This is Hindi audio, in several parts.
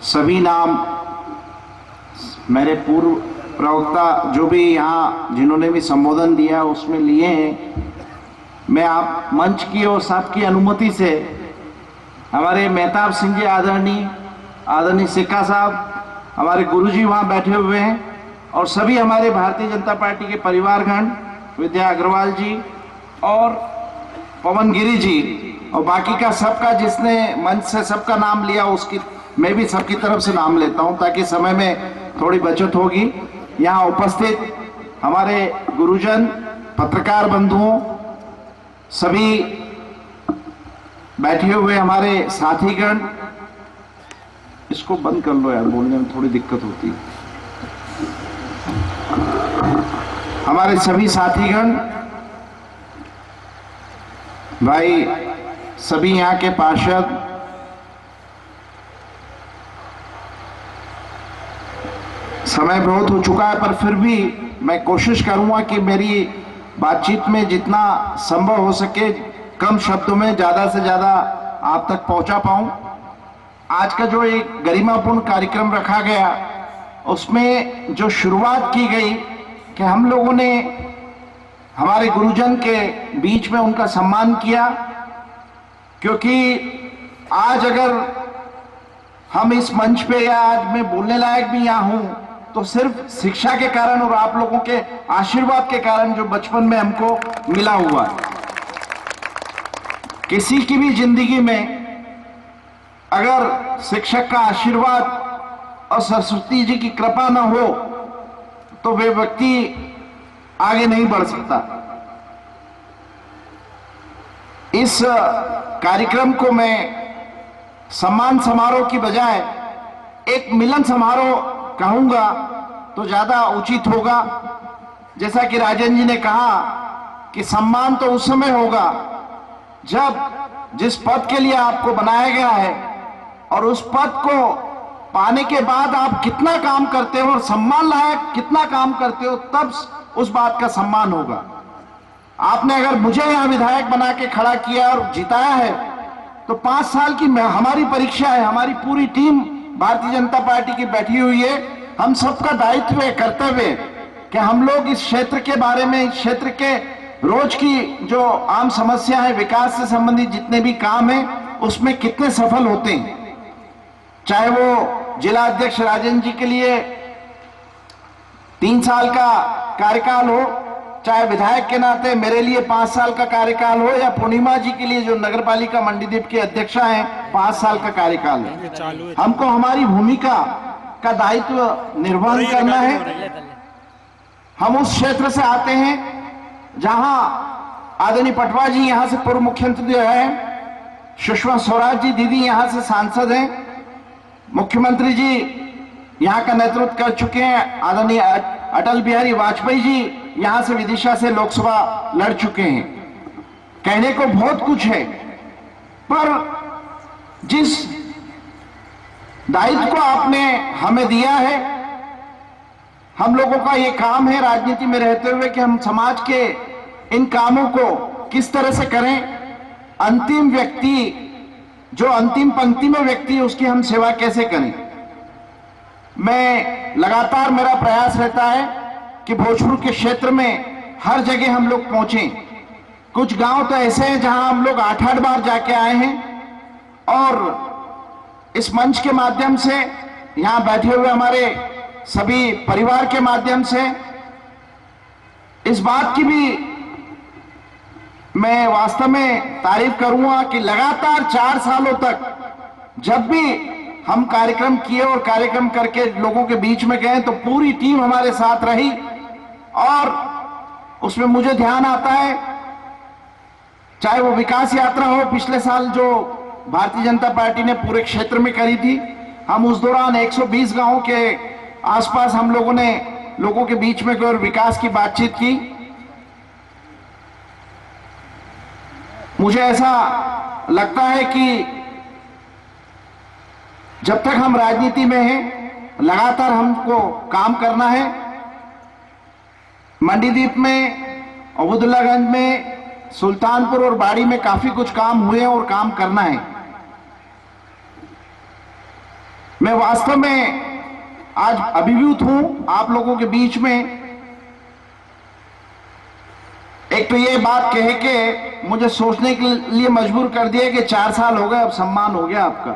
सभी नाम मेरे पूर्व प्रवक्ता जो भी यहाँ जिन्होंने भी संबोधन दिया उसमें लिए हैं। मैं आप मंच की और सबकी अनुमति से हमारे मेहताब सिंह जी आदरणीय सिक्का साहब, हमारे गुरुजी वहाँ बैठे हुए हैं, और सभी हमारे भारतीय जनता पार्टी के परिवारगण, विद्या अग्रवाल जी और पवन गिरी जी, और बाकी का सबका जिसने मंच से सबका नाम लिया उसकी मैं भी सबकी तरफ से नाम लेता हूं ताकि समय में थोड़ी बचत होगी। यहाँ उपस्थित हमारे गुरुजन, पत्रकार बंधुओं, सभी बैठे हुए हमारे साथीगण, इसको बंद कर लो यार, बोलने में थोड़ी दिक्कत होती है। हमारे सभी साथीगण, भाई सभी यहाँ के पार्षद, समय बहुत हो चुका है पर फिर भी मैं कोशिश करूंगा कि मेरी बातचीत में जितना संभव हो सके कम शब्दों में ज्यादा से ज्यादा आप तक पहुंचा पाऊं। आज का जो एक गरिमापूर्ण कार्यक्रम रखा गया उसमें जो शुरुआत की गई कि हम लोगों ने हमारे गुरुजन के बीच में उनका सम्मान किया, क्योंकि आज अगर हम इस मंच पे या आज मैं बोलने लायक भी यहाँ हूं तो सिर्फ शिक्षा के कारण और आप लोगों के आशीर्वाद के कारण जो बचपन में हमको मिला हुआ है। किसी की भी जिंदगी में अगर शिक्षक का आशीर्वाद और सरस्वती जी की कृपा न हो तो वे व्यक्ति आगे नहीं बढ़ सकता। इस कार्यक्रम को मैं सम्मान समारोह की बजाय एक मिलन समारोह कहूंगा तो ज्यादा उचित होगा। जैसा कि राजन जी ने कहा कि सम्मान तो उस समय होगा जब जिस पद के लिए आपको बनाया गया है और उस पद को पाने के बाद आप कितना काम करते हो और सम्मान लायक कितना काम करते हो, तब उस बात का सम्मान होगा। आपने अगर मुझे यहां विधायक बना के खड़ा किया और जिताया है तो 5 साल की हमारी परीक्षा है। हमारी पूरी टीम भारतीय जनता पार्टी की बैठी हुई है। हम सबका दायित्व है, कर्तव्य है कि हम लोग इस क्षेत्र के बारे में, इस क्षेत्र के रोज की जो आम समस्या है, विकास से संबंधित जितने भी काम है उसमें कितने सफल होते हैं। चाहे वो जिला अध्यक्ष राजन जी के लिए 3 साल का कार्यकाल हो, चाहे विधायक के नाते मेरे लिए 5 साल का कार्यकाल हो, या पूर्णिमा जी के लिए जो नगरपालिका मंडीदीप के अध्यक्षा हैं 5 साल का कार्यकाल है। हमको हमारी भूमिका का दायित्व निर्वहन करना है। हम उस क्षेत्र से आते हैं जहां आदरणीय पटवा जी यहां से पूर्व मुख्यमंत्री हैं, सुषमा स्वराज जी दीदी यहां से सांसद हैं, मुख्यमंत्री जी यहां का नेतृत्व कर चुके हैं, आदरणीय अटल बिहारी वाजपेयी जी यहां से विदिशा से लोकसभा लड़ चुके हैं। कहने को बहुत कुछ है, पर जिस दायित्व को आपने हमें दिया है, हम लोगों का ये काम है राजनीति में रहते हुए कि हम समाज के इन कामों को किस तरह से करें। अंतिम व्यक्ति, जो अंतिम पंक्ति में व्यक्ति है, उसकी हम सेवा कैसे करें। मैं लगातार, मेरा प्रयास रहता है कि भोजपुर के क्षेत्र में हर जगह हम लोग पहुंचे। कुछ गांव तो ऐसे हैं जहां हम लोग 8-8 बार जाके आए हैं, और इस मंच के माध्यम से, यहां बैठे हुए हमारे सभी परिवार के माध्यम से इस बात की भी मैं वास्तव में तारीफ करूंगा कि लगातार 4 सालों तक जब भी हम कार्यक्रम किए और कार्यक्रम करके लोगों के बीच में गए तो पूरी टीम हमारे साथ रही। और उसमें मुझे ध्यान आता है, चाहे वो विकास यात्रा हो पिछले साल जो भारतीय जनता पार्टी ने पूरे क्षेत्र में करी थी, हम उस दौरान 120 गांवों के आसपास हम लोगों ने लोगों के बीच में गए और विकास की बातचीत की। मुझे ऐसा लगता है कि जब तक हम राजनीति में हैं लगातार हमको काम करना है। मंडीदीप में, अबुदुल्लागंज में, सुल्तानपुर और बाड़ी में काफी कुछ काम हुए और काम करना है। मैं वास्तव में आज अभिभूत हूं आप लोगों के बीच में। एक तो ये बात कह के मुझे सोचने के लिए मजबूर कर दिया कि 4 साल हो गए, अब सम्मान हो गया आपका।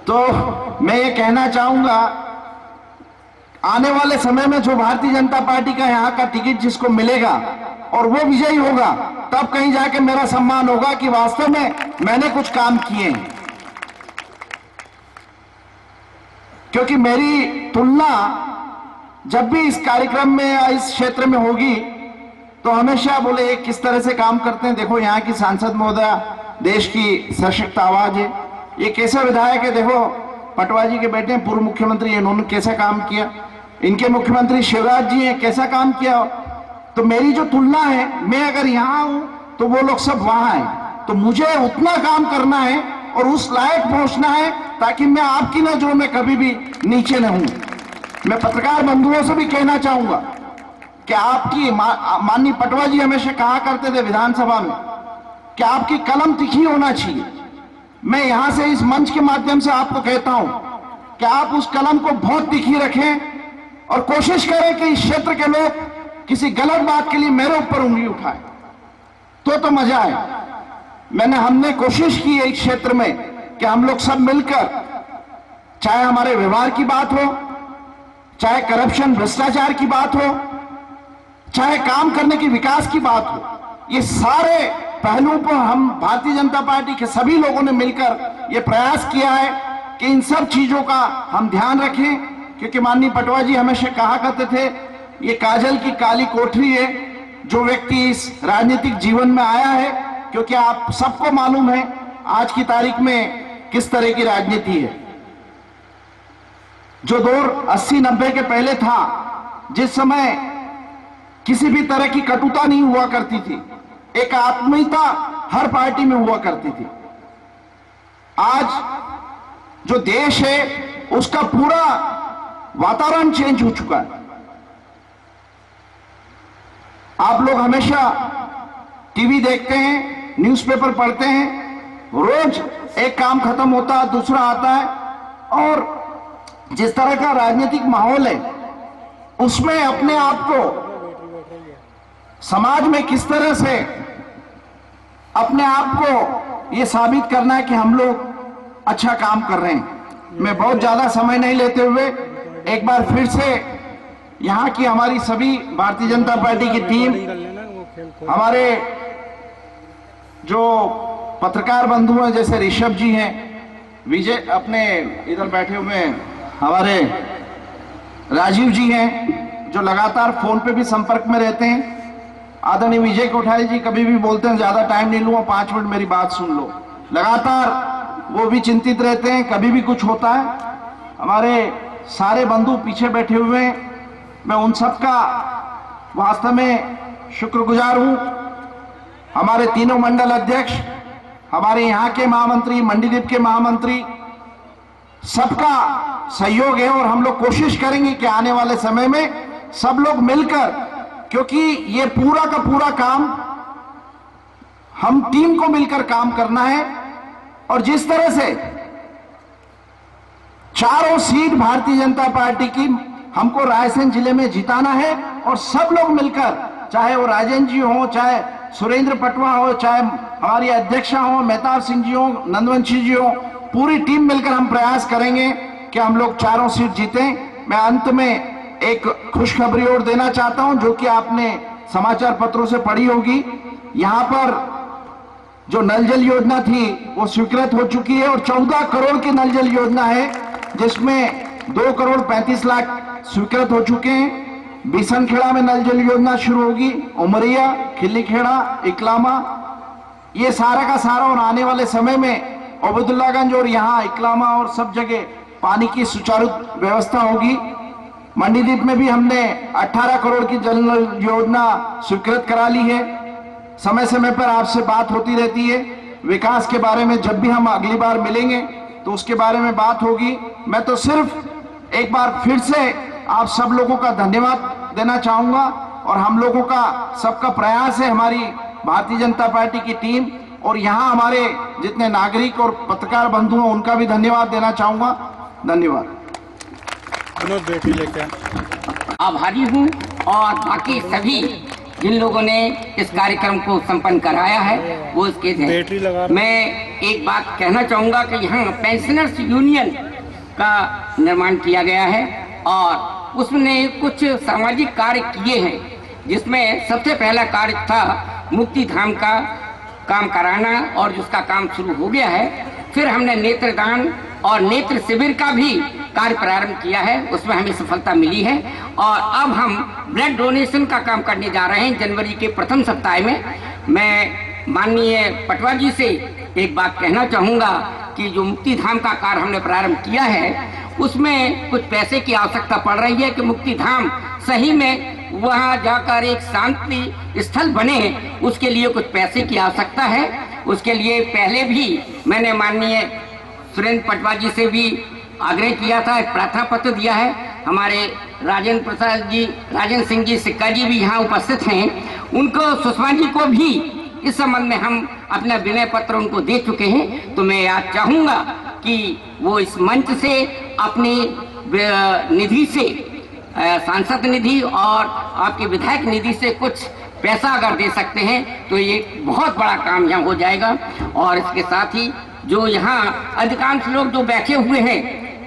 तो मैं ये कहना चाहूंगा, आने वाले समय में जो भारतीय जनता पार्टी का यहाँ का टिकट जिसको मिलेगा और वो विजयी होगा, तब कहीं जाके मेरा सम्मान होगा कि वास्तव में मैंने कुछ काम किए हैं। क्योंकि मेरी तुलना जब भी इस कार्यक्रम में या इस क्षेत्र में होगी तो हमेशा बोले ये किस तरह से काम करते हैं। देखो यहाँ की सांसद महोदया देश की सशक्त आवाज है, ये कैसा विधायक है, देखो पटवा जी के बेटे पूर्व मुख्यमंत्री, इन्होंने कैसा काम किया, इनके मुख्यमंत्री शिवराज जी हैं, कैसा काम किया। तो मेरी जो तुलना है, मैं अगर यहाँ हूं तो वो लोग सब वहां हैं, तो मुझे उतना काम करना है और उस लायक पहुंचना है ताकि मैं आपकी नजरों में कभी भी नीचे न हूं। मैं पत्रकार बंधुओं से भी कहना चाहूंगा कि आपकी माननीय पटवा जी हमेशा कहा करते थे विधानसभा में कि आपकी कलम तिखी होना चाहिए। मैं यहां से इस मंच के माध्यम से आपको कहता हूं कि आप उस कलम को बहुत तिखी रखें और कोशिश करें कि इस क्षेत्र के लोग किसी गलत बात के लिए मेरे ऊपर उंगली उठाए तो मजा आए। हमने कोशिश की है इस क्षेत्र में कि हम लोग सब मिलकर, चाहे हमारे व्यवहार की बात हो, चाहे करप्शन भ्रष्टाचार की बात हो, चाहे काम करने की विकास की बात हो, ये सारे पहलुओं पर हम भारतीय जनता पार्टी के सभी लोगों ने मिलकर ये प्रयास किया है कि इन सब चीजों का हम ध्यान रखें। क्योंकि माननीय पटवा जी हमेशा कहा करते थे ये काजल की काली कोठरी है जो व्यक्ति इस राजनीतिक जीवन में आया है, क्योंकि आप सबको मालूम है आज की तारीख में किस तरह की राजनीति है। जो दौर 80-90 के पहले था, जिस समय किसी भी तरह की कटुता नहीं हुआ करती थी, एक आत्मीयता हर पार्टी में हुआ करती थी। आज जो देश है उसका पूरा वातावरण चेंज हो चुका है। आप लोग हमेशा टीवी देखते हैं, न्यूज़पेपर पढ़ते हैं, रोज एक काम खत्म होता है दूसरा आता है, और जिस तरह का राजनीतिक माहौल है उसमें अपने आप को समाज में किस तरह से अपने आप को यह साबित करना है कि हम लोग अच्छा काम कर रहे हैं। मैं बहुत ज्यादा समय नहीं लेते हुए एक बार फिर से यहाँ की हमारी सभी भारतीय जनता पार्टी की टीम, हमारे जो पत्रकार बंधु हैं जैसे ऋषभ जी हैं, विजय अपने इधर बैठे हुए हैं, हमारे राजीव जी हैं जो लगातार फोन पे भी संपर्क में रहते हैं, आदरणीय विजय कोठारी जी कभी भी बोलते हैं ज्यादा टाइम नहीं लूंगा, 5 मिनट मेरी बात सुन लो, लगातार वो भी चिंतित रहते हैं कभी भी कुछ होता है। हमारे सारे बंधु पीछे बैठे हुए हैं, मैं उन सब का वास्तव में शुक्रगुजार हूं। हमारे तीनों मंडल अध्यक्ष, हमारे यहाँ के महामंत्री, मंडीदीप के महामंत्री, सबका सहयोग है और हम लोग कोशिश करेंगे कि आने वाले समय में सब लोग मिलकर, क्योंकि ये पूरा का पूरा काम हम टीम को मिलकर काम करना है। और जिस तरह से चारों सीट भारतीय जनता पार्टी की हमको रायसेन जिले में जिताना है, और सब लोग मिलकर, चाहे वो राजेंद्र जी हो, चाहे सुरेंद्र पटवा हो, चाहे हमारी अध्यक्षा हो मेहताब सिंह जी हो, नंदवंशी जी हो, पूरी टीम मिलकर हम प्रयास करेंगे कि हम लोग चारों सीट जीतें। मैं अंत में एक खुशखबरी और देना चाहता हूं जो कि आपने समाचार पत्रों से पढ़ी होगी। यहां पर जो नल जल योजना थी वो स्वीकृत हो चुकी है और 14 करोड़ की नल जल योजना है, जिसमें 2 करोड़ 35 लाख स्वीकृत हो चुके हैं। बिसनखेड़ा में नल जल योजना शुरू होगी, उमरिया, खिल्लीखेड़ा, इकलामा, ये सारा का सारा, और आने वाले समय में अब्दुल्लागंज और यहाँ इकलामा और सब जगह पानी की सुचारू व्यवस्था होगी। मंडीदीप में भी हमने 18 करोड़ की जल योजना स्वीकृत करा ली है। समय समय पर आपसे बात होती रहती है विकास के बारे में, जब भी हम अगली बार मिलेंगे तो उसके बारे में बात होगी। मैं तो सिर्फ एक बार फिर से आप सब लोगों का धन्यवाद देना चाहूंगा, और हम लोगों का सबका प्रयास है, हमारी भारतीय जनता पार्टी की टीम और यहाँ हमारे जितने नागरिक और पत्रकार बंधु हैं उनका भी धन्यवाद देना चाहूंगा। धन्यवाद। आभारी हूँ और बाकी सभी जिन लोगों ने इस कार्यक्रम को संपन्न कराया है वो इसके हैं। मैं एक बात कहना चाहूँगा कि यहाँ पेंशनर्स यूनियन का निर्माण किया गया है और उसने कुछ सामाजिक कार्य किए हैं, जिसमें सबसे पहला कार्य था मुक्ति धाम का काम कराना और जिसका काम शुरू हो गया है। फिर हमने नेत्रदान और नेत्र शिविर का भी कार्य प्रारंभ किया है, उसमें हमें सफलता मिली है और अब हम ब्लड डोनेशन का काम करने जा रहे हैं जनवरी के प्रथम सप्ताह में। मैं माननीय पटवा जी से एक बात कहना चाहूँगा कि जो मुक्ति धाम का कार्य हमने प्रारंभ किया है उसमें कुछ पैसे की आवश्यकता पड़ रही है कि मुक्ति धाम सही में वहाँ जाकर एक शांति स्थल बने, उसके लिए कुछ पैसे की आवश्यकता है। उसके लिए पहले भी मैंने माननीय सुरेंद्र पटवा जी से भी आग्रह किया था, एक प्रार्थना पत्र दिया है। हमारे राजेंद्र सिंह जी सिक्का जी भी यहाँ उपस्थित हैं, उनको सुषमा जी को भी इस संबंध में हम अपना विनय पत्र उनको दे चुके हैं। तो मैं आज चाहूँगा कि वो इस मंच से अपनी निधि से सांसद निधि और आपकी विधायक निधि से कुछ पैसा अगर दे सकते हैं तो ये बहुत बड़ा काम यहाँ हो जाएगा। और इसके साथ ही जो यहाँ अधिकांश लोग जो बैठे हुए हैं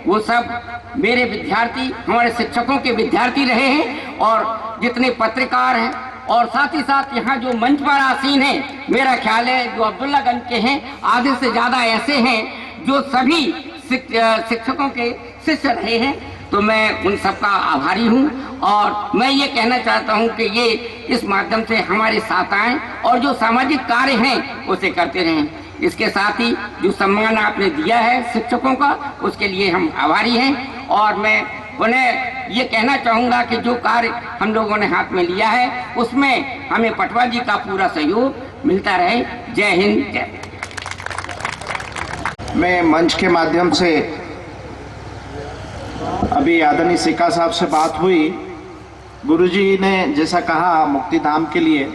वो सब मेरे विद्यार्थी, हमारे शिक्षकों के विद्यार्थी रहे हैं और जितने पत्रकार हैं और साथ ही साथ यहाँ जो मंच पर आसीन हैं, मेरा ख्याल है जो अब्दुल्लागंज के हैं आधे से ज़्यादा ऐसे हैं जो सभी शिक्षकों के शिष्य रहे हैं। तो मैं उन सबका आभारी हूँ और मैं ये कहना चाहता हूँ कि ये इस माध्यम से हमारे साथ आएँ और जो सामाजिक कार्य हैं उसे करते रहें। इसके साथ ही जो सम्मान आपने दिया है शिक्षकों का, उसके लिए हम आभारी हैं और मैं उन्हें ये कहना चाहूँगा कि जो कार्य हम लोगों ने हाथ में लिया है उसमें हमें पटवा जी का पूरा सहयोग मिलता रहे। जय हिंद, जय। मैं मंच के माध्यम से अभी आदरणीय सिक्का साहब से बात हुई, गुरुजी ने जैसा कहा मुक्ति धाम के लिए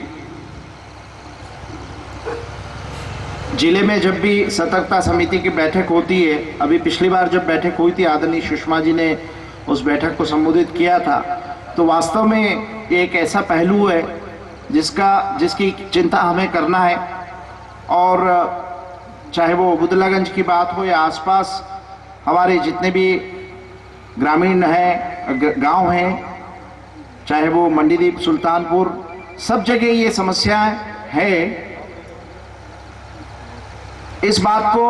जिले में जब भी सतर्कता समिति की बैठक होती है, अभी पिछली बार जब बैठक हुई थी आदरणीय सुषमा जी ने उस बैठक को संबोधित किया था, तो वास्तव में ये एक ऐसा पहलू है जिसकी चिंता हमें करना है। और चाहे वो बुदलागंज की बात हो या आसपास हमारे जितने भी ग्रामीण हैं, गांव हैं, चाहे वो मंडीदीप, सुल्तानपुर, सब जगह ये समस्याएं है। इस बात को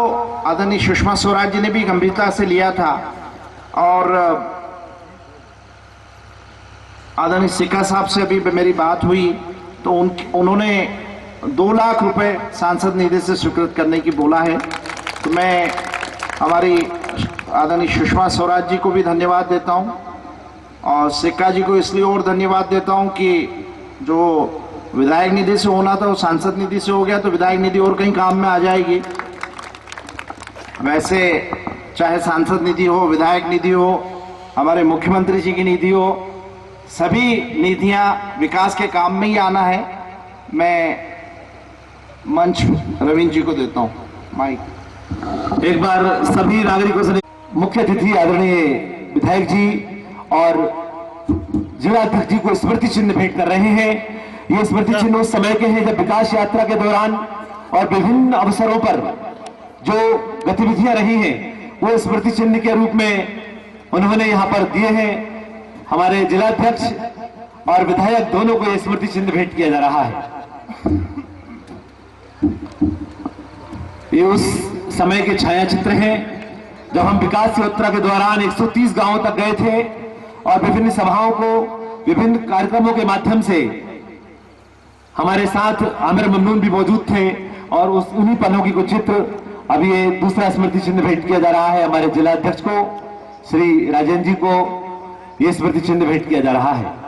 आदरणीय सुषमा स्वराज जी ने भी गंभीरता से लिया था और आदरणीय सिक्का साहब से अभी मेरी बात हुई तो उन्होंने 2 लाख रुपए सांसद निधि से स्वीकृत करने की बोला है। तो मैं हमारी आदरणीय सुषमा स्वराज जी को भी धन्यवाद देता हूं और सिक्का जी को इसलिए और धन्यवाद देता हूं कि जो विधायक निधि से होना था वो सांसद निधि से हो गया, तो विधायक निधि और कहीं काम में आ जाएगी। वैसे चाहे सांसद निधि हो, विधायक निधि हो, हमारे मुख्यमंत्री जी की निधि हो, सभी निधियां विकास के काम में ही आना है। मैं मंच रविंद्र जी को देता हूं माइक। एक बार सभी नागरिकों से मुख्य अतिथि आदरणीय विधायक जी और जिला अध्यक्ष जी को स्मृति चिन्ह भेंट कर रहे हैं। ये स्मृति चिन्ह उस समय के हैं जब विकास यात्रा के दौरान और विभिन्न अवसरों पर जो गतिविधियां रही हैं वो स्मृति चिन्ह के रूप में उन्होंने यहाँ पर दिए हैं। हमारे जिला अध्यक्ष और विधायक दोनों को यह स्मृति चिन्ह भेंट किया जा रहा है। ये उस समय के छायाचित्र हैं जब हम विकास यात्रा के दौरान 130 गांवों तक गए थे और विभिन्न सभाओं को, विभिन्न कार्यक्रमों के माध्यम से हमारे साथ आमिर ममनून भी मौजूद थे और उन्हीं पलों की कुछ चित्र अभी ये दूसरा स्मृति चिन्ह भेंट किया जा रहा है। हमारे जिला अध्यक्ष को श्री राजेंद्र जी को ये स्मृति चिन्ह भेंट किया जा रहा है।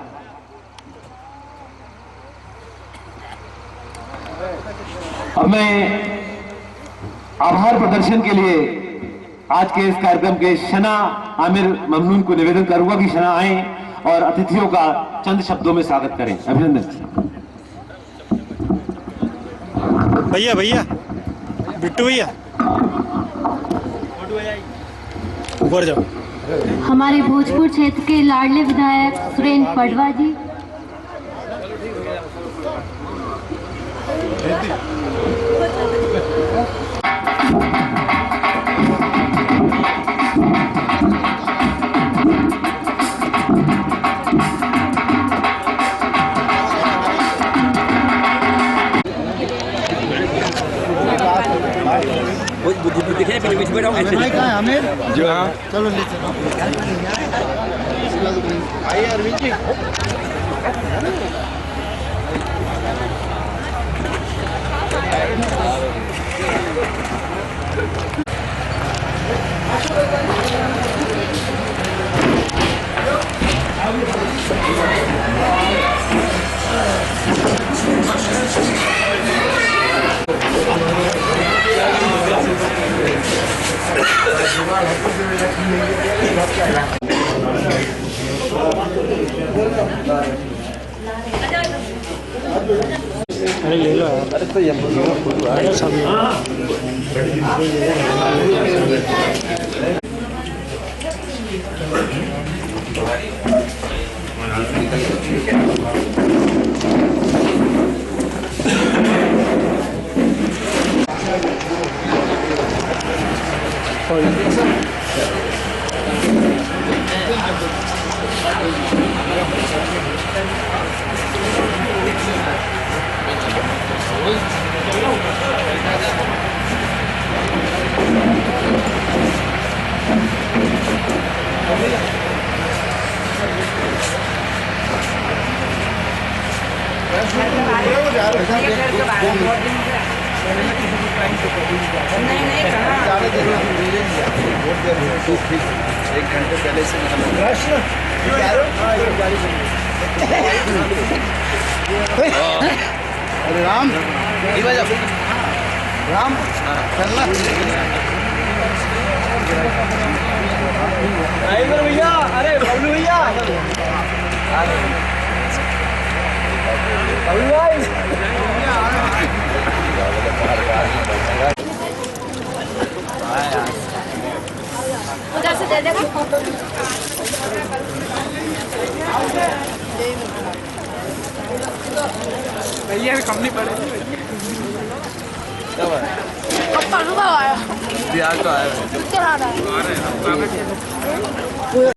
अब मैं आभार प्रदर्शन के लिए आज के इस कार्यक्रम के शना आमिर ममनून को निवेदन करूंगा कि शना आए और अतिथियों का चंद शब्दों में स्वागत करें। अभिनंदन। भैया बिट्टू भैया ऊपर जाओ। हमारे भोजपुर क्षेत्र के लाडले विधायक सुरेंद्र पडवा जी, जो हाँ चलो ले चलो। आइए अरविंद जी। अरे ले लो यार। अरे तो ये सब एक घंटे पहले से अरे राम राम चलना भैया। अरे बबलू भैया उधर से दे देगा। भैया कम नहीं पड़ेगी। अब आया बिहार तो आया है।